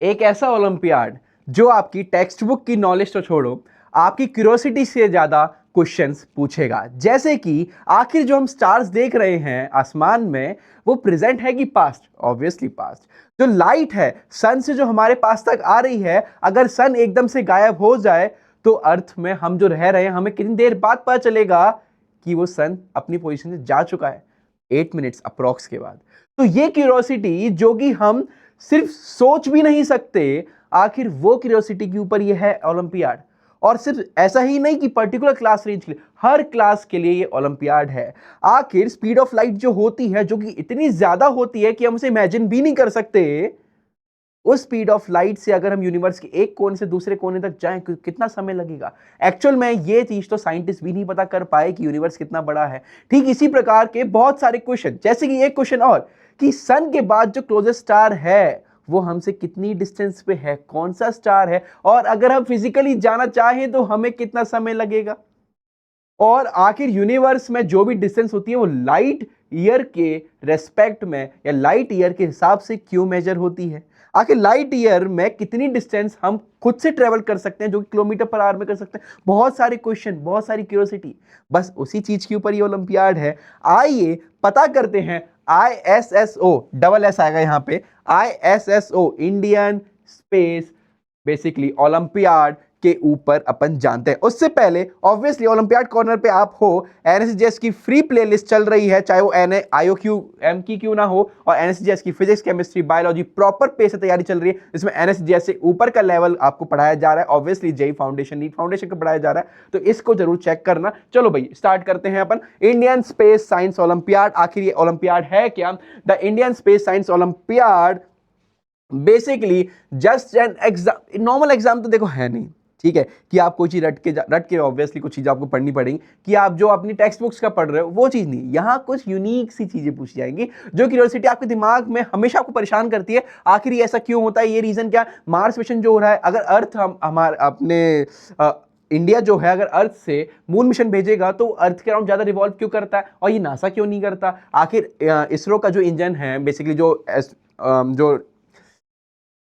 एक ऐसा ओलंपियाड जो आपकी टेक्स्ट बुक की नॉलेज तो छोड़ो, आपकी क्यूरियोसिटी से ज्यादा क्वेश्चंस पूछेगा। जैसे कि आखिर जो हम स्टार्स देख रहे हैं आसमान में, वो प्रेजेंट है कि पास्ट? Obviously past. जो लाइट है सन से जो हमारे पास तक आ रही है, अगर सन एकदम से गायब हो जाए तो अर्थ में हम जो रह रहे हैं, हमें कितनी देर बाद पता चलेगा कि वो सन अपनी पोजीशन से जा चुका है? 8 मिनट्स अप्रोक्स के बाद। तो ये क्यूरियोसिटी जो कि हम सिर्फ सोच भी नहीं सकते, आखिर वो क्यूरियोसिटी के ऊपर ये है ओलंपियाड। और सिर्फ ऐसा ही नहीं कि पर्टिकुलर क्लास रेंज के लिए, हर क्लास के लिए ये ओलंपियाड है। आखिर स्पीड ऑफ लाइट जो होती है, जो कि इतनी ज्यादा होती है कि हम उसे इमेजिन भी नहीं कर सकते, उस स्पीड ऑफ लाइट से अगर हम यूनिवर्स के एक कोने से दूसरे कोने तक जाएं, कितना समय लगेगा? एक्चुअल में ये चीज तो साइंटिस्ट भी नहीं पता कर पाए कि यूनिवर्स कितना बड़ा है। ठीक इसी प्रकार के बहुत सारे क्वेश्चन, जैसे कि एक क्वेश्चन और, कि सन के बाद जो क्लोजेस्ट स्टार है वो हमसे कितनी डिस्टेंस पे है, कौन सा स्टार है, और अगर हम फिजिकली जाना चाहें तो हमें कितना समय लगेगा? और आखिर यूनिवर्स में जो भी डिस्टेंस होती है वो लाइट ईयर के रेस्पेक्ट में या लाइट ईयर के हिसाब से क्यों मेजर होती है? आखिर लाइट ईयर में कितनी डिस्टेंस हम खुद से ट्रेवल कर सकते हैं, जो कि किलोमीटर पर आवर में कर सकते हैं? बहुत सारे क्वेश्चन, बहुत सारी क्यूरियोसिटी, बस उसी चीज के ऊपर ये ओलंपियाड है। आइए पता करते हैं। ISSO, डबल एस आएगा यहाँ पे, ISSO Indian space basically olympiad के ऊपर अपन जानते हैं। उससे पहले ऑब्वियसली ओलंपियाड कॉर्नर पे आप हो, एनएसजीएस की फ्री प्लेलिस्ट चल रही है, चाहे वो IOQM की क्यों ना हो, और एनएसजीएस की फिजिक्स, केमिस्ट्री, बायोलॉजी प्रॉपर पे से तैयारी चल रही है, जिसमें एनएसजीएस से ऊपर का लेवल आपको पढ़ाया जा रहा है। Obviously JEE foundation, NEET foundation का पढ़ाया जा रहा है, तो इसको जरूर चेक करना। चलो भाई स्टार्ट करते हैं अपन। इंडियन स्पेस साइंस ओलंपियाड, आखिर ये ओलंपियाड है क्या? The Indian space science olympiad basically just an exam, normal exam तो देखो है नहीं, ठीक है, कि आप कोई चीज रट के ऑब्वियसली कुछ चीज आपको पढ़नी पड़ेगी, कि आप जो अपनी टेक्स्ट बुक्स का पढ़ रहे हो वो चीज नहीं। यहाँ कुछ यूनिक सी चीजें पूछी जाएंगी जो क्यूरियोसिटी आपके दिमाग में हमेशा आपको परेशान करती है। आखिर ये ऐसा क्यों होता है, ये रीजन क्या? मार्स मिशन जो हो रहा है, अगर अर्थ हम हमारे अपने इंडिया जो है अगर अर्थ से मून मिशन भेजेगा तो अर्थ के अराउंड ज्यादा रिवॉल्व क्यों करता है, और ये नासा क्यों नहीं करता? आखिर इसरो का जो इंजन है बेसिकली, जो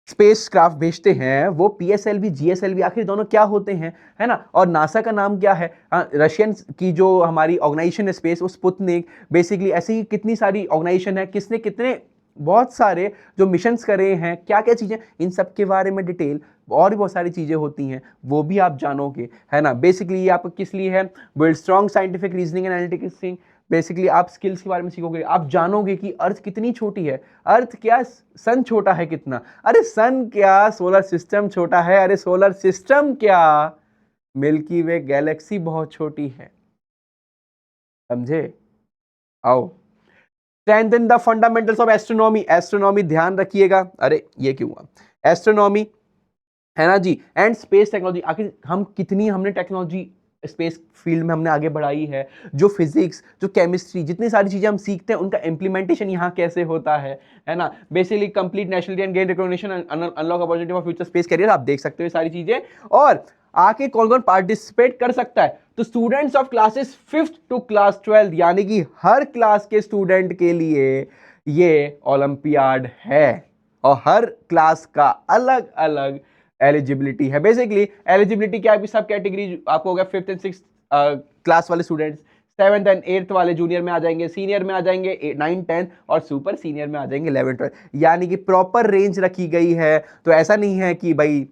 स्पेस क्राफ्ट भेजते हैं, वो PSLV GSLV, आखिर दोनों क्या होते हैं, है ना? और नासा का नाम क्या है? रशियन की जो हमारी ऑर्गेनाइजेशन है स्पेस, वो स्पुतनिक, बेसिकली ऐसी ही कितनी सारी ऑर्गेनाइजेशन है, किसने कितने बहुत सारे जो मिशंस करे हैं, क्या क्या चीजें, इन सब के बारे में डिटेल, और भी बहुत सारी चीजें होती हैं, वो भी आप जानोगे, है ना? बेसिकली ये आपको किस लिए है? Build strong scientific reasoning and analytics. Basically आप स्किल्स के बारे में सीखोगे, आप जानोगे कि अर्थ कितनी छोटी है। अर्थ क्या, सन छोटा है कितना? अरे सन क्या, सोलर सिस्टम छोटा है। अरे सोलर सिस्टम क्या, मिल्की वे गैलेक्सी बहुत छोटी है। समझे? आओ। Strengthen the fundamentals of astronomy, astronomy ध्यान रखिएगा। अरे ये क्यों हुआ? एस्ट्रोनॉमी, है ना जी, एंड स्पेस टेक्नोलॉजी, आखिर हम कितनी हमने टेक्नोलॉजी स्पेस फील्ड में हमने आगे बढ़ाई है। जो फिजिक्स, जो केमिस्ट्री, जितनी सारी चीजें हम सीखते हैं, उनका इंप्लीमेंटेशन यहाँ कैसे होता है ना? Basically complete nationality and gain recognition, unlock opportunity for future space career, आप देख सकते हो ये सारी चीजें। और आके कौन कौन पार्टिसिपेट कर सकता है? तो students of classes 5th to class 12th, यानी कि हर क्लास के स्टूडेंट के लिए ये ओलंपियाड है, और हर क्लास का अलग अलग एलिजिबिलिटी है। बेसिकली एलिजिबिलिटी क्या है? सब कैटेगरी आपको हो गया, 5th एंड 6th क्लास वाले स्टूडेंट्स, 7th एंड 8th वाले जूनियर में आ जाएंगे, सीनियर में आ जाएंगे 9th 10th, और सुपर सीनियर में आ जाएंगे 11th 12th। यानी कि प्रॉपर रेंज रखी गई है। तो ऐसा नहीं है कि भाई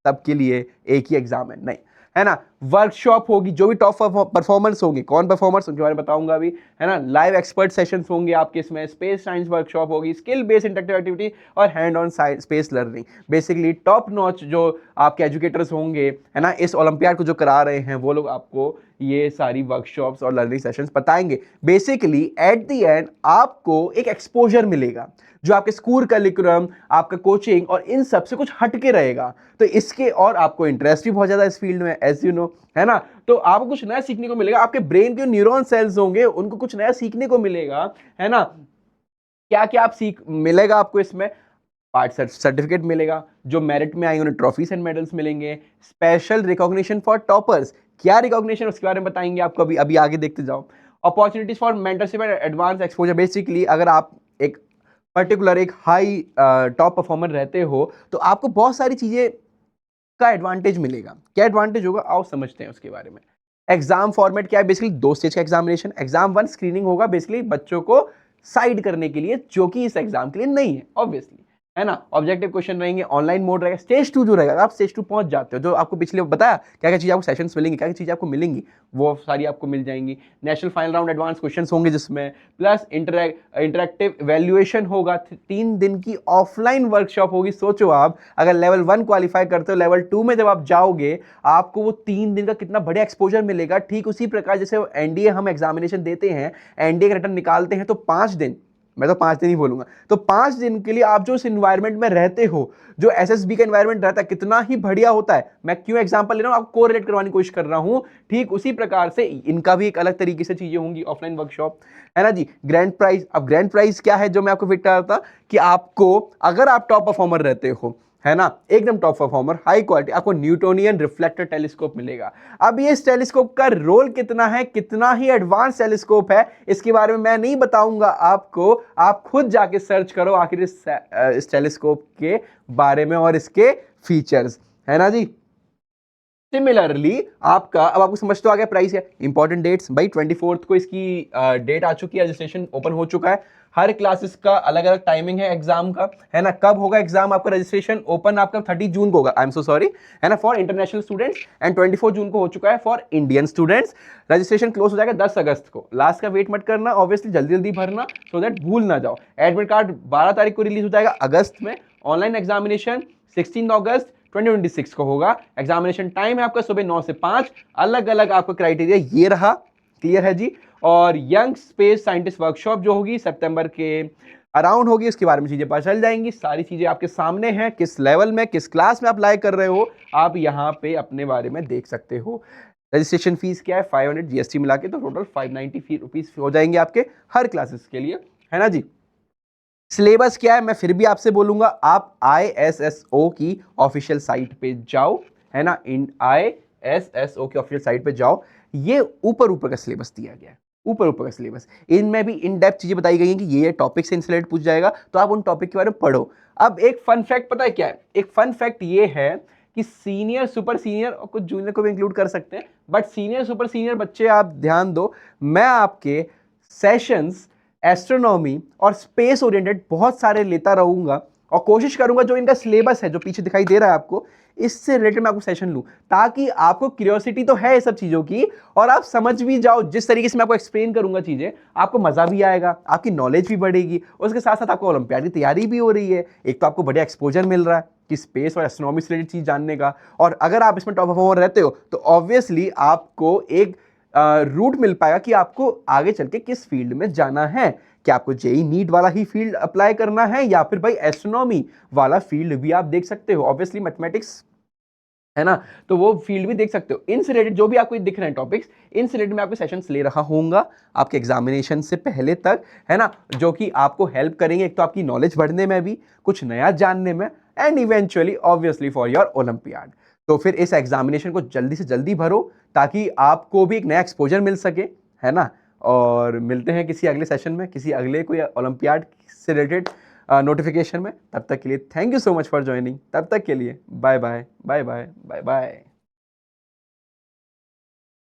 सबके लिए एक ही एग्जाम है, नहीं, है ना? वर्कशॉप होगी, जो भी टॉप परफॉर्मर्स होंगे, कौन परफॉर्मर्स उनके बारे में बताऊंगा अभी, है ना? लाइव एक्सपर्ट सेशंस होंगे आपके इसमें, स्पेस साइंस वर्कशॉप होगी, स्किल बेस्ड इंटरेक्टिव एक्टिविटी, और hand on space learning. Basically top notch जो आपके एजुकेटर्स होंगे, है ना, इस ओलंपियाड को जो करा रहे हैं, वो लोग आपको ये सारी वर्कशॉप्स और लर्निंग सेशंस बताएंगे। बेसिकली एट द एंड आपको एक एक्सपोजर मिलेगा जो आपके स्कूल करिकुलम, आपका कोचिंग और इन सब से कुछ हटके रहेगा। तो इसके, और आपको इंटरेस्ट भी बहुत ज्यादा इस फील्ड में, एज यू नो, है ना? तो आपको कुछ नया सीखने को मिलेगा। आपके ब्रेन के न्यूरॉन सेल्स होंगे, उनको कुछ नया सीखने को मिलेगा, है ना? क्या क्या आप सीख मिलेगा आपको इसमें? पार्ट सर्टिफिकेट मिलेगा, जो मेरिट में आएंगे उन्हें ट्रॉफीज एंड मेडल्स मिलेंगे। स्पेशल रिकॉग्निशन फॉर टॉपर्स, क्या रिकॉग्निशन उसके बारे में बताएंगे आपको, अभी अभी आगे देखते जाओ। Opportunities for mentorship and advance exposure, basically अगर आप एक पर्टिकुलर एक हाई टॉप परफॉर्मर रहते हो, तो आपको बहुत सारी चीज़ें का एडवांटेज मिलेगा। क्या एडवांटेज होगा आओ समझते हैं उसके बारे में। एग्जाम फॉर्मेट क्या है? बेसिकली 2 स्टेज का एग्जामिनेशन। एग्जाम 1 स्क्रीनिंग होगा बेसिकली बच्चों को साइड करने के लिए, जो कि इस एग्जाम के लिए नहीं है ऑब्वियसली, है ना? ऑब्जेक्टिव क्वेश्चन रहेंगे, ऑनलाइन मोड रहेगा। स्टेज 2 जो रहेगा, आप स्टेज 2 पहुंच जाते हो, जो आपको पिछले बताया क्या-क्या चीज़ें आपको सेशंस मिलेंगी, क्या-क्या चीज़ें आपको मिलेंगी, वो सारी आपको मिल जाएंगी। National final round advance questions होंगे जिसमें, प्लस इंटरैक्टिव वैल्यूएशन होगा। 3 दिन की ऑफलाइन वर्कशॉप होगी। सोचो आप अगर लेवल 1 क्वालिफाई करते हो, लेवल 2 में जब आप जाओगे, आपको वो 3 दिन का कितना बढ़िया एक्सपोजर मिलेगा। ठीक उसी प्रकार जैसे एनडीए हम एग्जामिनेशन देते हैं, एनडीए का रिटर्न निकालते हैं, तो 5 दिन, मैं तो 5 दिन ही बोलूंगा, तो 5 दिन के लिए आप जो उस एनवायरनमेंट में रहते हो, जो एसएसबी का एनवायरनमेंट रहता है, कितना ही बढ़िया होता है। मैं क्यों एग्जांपल ले रहा हूं, आपको कोरिलेट करवाने की कोशिश कर रहा हूं। ठीक उसी प्रकार से इनका भी एक अलग तरीके से चीजें होंगी ऑफलाइन वर्कशॉप, है ना जी। ग्रैंड प्राइज, अब ग्रैंड प्राइज क्या है जो मैं आपको फिट कर रहा था कि आपको अगर आप टॉप परफॉर्मर रहते हो, है ना, एकदम टॉप परफॉर्मर हाई क्वालिटी, आपको न्यूटोनियन रिफ्लेक्टर टेलीस्कोप मिलेगा। अब ये इस टेलीस्कोप का रोल कितना है, कितना ही एडवांस टेलीस्कोप है, इसके बारे में मैं नहीं बताऊंगा आपको, आप खुद जाके सर्च करो आखिर इस टेलीस्कोप के बारे में और इसके फीचर्स, है ना जी। सिमिलरली आपका, अब आपको समझ तो आ गया प्राइस है। इंपॉर्टेंट डेट्स भाई, 24th को इसकी डेट आ चुकी है, रजिस्ट्रेशन ओपन हो चुका है। हर क्लासेस का अलग अलग टाइमिंग है एग्जाम का, है ना। कब होगा एग्जाम आपका, रजिस्ट्रेशन ओपन आपका 30 जून को होगा, आई एम सो सॉरी, है ना, फॉर इंटरनेशनल स्टूडेंट्स, एंड 24 जून को हो चुका है for Indian students. Registration close हो जाएगा 10 अगस्त को। लास्ट का वेट मत करना, ऑब्वियसली जल्दी जल्दी भरना सो दैट भूल ना जाओ। एडमिट कार्ड 12 तारीख को रिलीज हो जाएगा अगस्त में। ऑनलाइन एग्जामिनेशन 16 अगस्त 2026 को होगा। एग्जामिनेशन टाइम है आपका सुबह 9 से 5। अलग अलग आपका क्राइटेरिया ये रहा, क्लियर है जी। और यंग स्पेस साइंटिस्ट वर्कशॉप जो होगी सितंबर के अराउंड होगी, उसके बारे में चीजें पता चल जाएंगी। सारी चीजें आपके सामने हैं, किस लेवल में किस क्लास में अप्लाई कर रहे हो आप यहाँ पे अपने बारे में देख सकते हो। रजिस्ट्रेशन फीस क्या है 500 जीएसटी मिला के, तो टोटल 590 रुपीज हो जाएंगे आपके हर क्लासेस के लिए, है ना जी। सिलेबस क्या है मैं फिर भी आपसे बोलूंगा, आप ISSO की ऑफिशियल साइट पे जाओ, है ना, इन ISSO की ऑफिशियल साइट पे जाओ। ये ऊपर ऊपर का सिलेबस दिया गया है, ऊपर ऊपर का सिलेबस, इनमें भी इन डेप्थ चीजें बताई गई हैं कि ये टॉपिक से इंसलेट पूछ जाएगा, तो आप उन टॉपिक के बारे में पढ़ो। अब एक फन फैक्ट पता है क्या है, एक फन फैक्ट ये है कि सीनियर सुपर सीनियर और कुछ जूनियर को भी इंक्लूड कर सकते हैं, बट सीनियर सुपर सीनियर बच्चे आप ध्यान दो, मैं आपके सेशंस एस्ट्रोनॉमी और स्पेस ओरिएंटेड बहुत सारे लेता रहूंगा, और कोशिश करूंगा जो इनका सिलेबस है जो पीछे दिखाई दे रहा है आपको, इससे रिलेटेड मैं आपको सेशन लूं, ताकि आपको क्यूरियोसिटी तो है ये सब चीजों की, और आप समझ भी जाओ। जिस तरीके से मैं आपको एक्सप्लेन करूंगा चीजें, आपको मजा भी आएगा, आपकी नॉलेज भी बढ़ेगी, उसके साथ साथ आपको ओलंपियाड की तैयारी भी हो रही है। एक तो आपको बढ़िया एक्सपोजर मिल रहा है कि स्पेस और एस्ट्रोनॉमी से रिलेटेड चीज जानने का, और अगर आप इसमें टॉप परफॉर्मर रहते हो तो ऑब्वियसली आपको एक रूट मिल पाएगा कि आपको आगे चल के किस फील्ड में जाना है। क्या आपको जेई नीट वाला ही फील्ड अप्लाई करना है, या फिर भाई एस्ट्रोनॉमी वाला फील्ड भी आप देख सकते हो, ऑब्वियसली मैथमेटिक्स, है ना, तो वो फील्ड भी देख सकते हो। इनसे रिलेटेड जो भी आपको दिख रहे हैं टॉपिक्स, इनसे रिलेटेड मैं आपके सेशंस ले रहा होऊंगा आपके एग्जामिनेशन से पहले तक, है ना, जो कि आपको हेल्प करेंगे एक तो आपकी नॉलेज बढ़ने में भी, कुछ नया जानने में, and eventually obviously for your olympiad. तो फिर इस एग्जामिनेशन को जल्दी से जल्दी भरो ताकि आपको भी एक नया एक्सपोजर मिल सके, है ना। और मिलते हैं किसी अगले सेशन में, किसी अगले कोई ओलंपियाड से रिलेटेड नोटिफिकेशन में। तब तक के लिए thank you so much for joining. तब तक के लिए bye bye bye bye bye bye.